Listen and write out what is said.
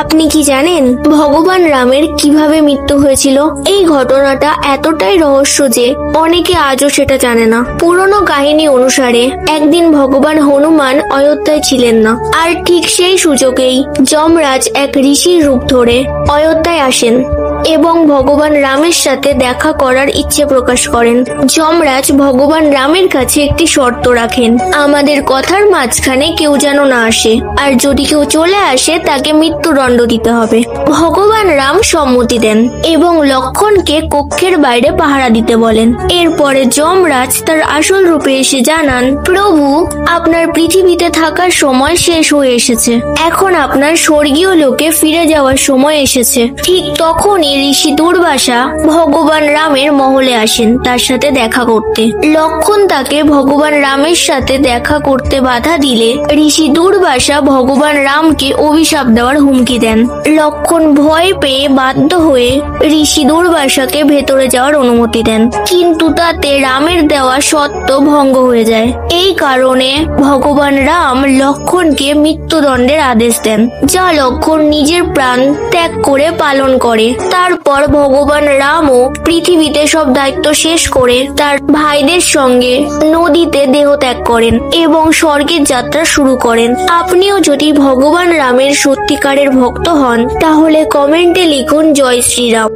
আপনি কি জানেন ভগবান রামের কিভাবে মৃত্যু হয়েছিল? এই ঘটনাটা এতটাই রহস্য যে অনেকে আজও সেটা জানে না। পুরনো কাহিনী অনুসারে একদিন ভগবান হনুমান অযোধ্যায় ছিলেন না, আর ঠিক সেই সুযোগেই যমরাজ এক ঋষির রূপ ধরে অযোধ্যায় আসেন এবং ভগবান রামের সাথে দেখা করার ইচ্ছে প্রকাশ করেন। যমরাজ ভগবান রামের কাছে একটি শর্ত রাখেন, আমাদের কথার মাঝখানে কেউ যেন না আসে, আর যদি কেউ চলে আসে তাকে মৃত্যুদণ্ড দিতে হবে। ভগবান রাম সম্মতি দেন এবং লক্ষণকে কক্ষের বাইরে পাহারা দিতে বলেন। এরপরে যমরাজ তার আসল রূপে এসে জানান, প্রভু, আপনার পৃথিবীতে থাকার সময় শেষ হয়ে এসেছে, এখন আপনার স্বর্গীয় লোকে ফিরে যাওয়ার সময় এসেছে। ঠিক তখনই ঋষি দুর্বাসা ভগবান রামের মহলে আসেন তার সাথে দেখা করতে। লক্ষণ তাকে ভগবান রামের সাথে দেখা করতে বাধা দিলে ঋষি দুর্বাসা ভগবান রামকে অভিশাপ দেওয়ার হুমকি দেন। লক্ষণ ভয় পেয়ে বাধ্য হয়ে ঋষি দুর্বাসাকে ভেতরে যাওয়ার অনুমতি দেন, কিন্তু তাতে রামের দেওয়া শর্ত ভঙ্গ হয়ে যায়। এই কারণে ভগবান রাম লক্ষণকে মৃত্যুদণ্ডের আদেশ দেন, যা লক্ষণ নিজের প্রাণ ত্যাগ করে পালন করে। তারপর ভগবান রামও পৃথিবীতে সব দায়িত্ব শেষ করে তার ভাইদের সঙ্গে নদীতে দেহ ত্যাগ করেন এবং স্বর্গের যাত্রা শুরু করেন। আপনিও যদি ভগবান রামের সত্যিকারের ভক্ত হন তাহলে কমেন্টে লিখুন জয় শ্রীরাম।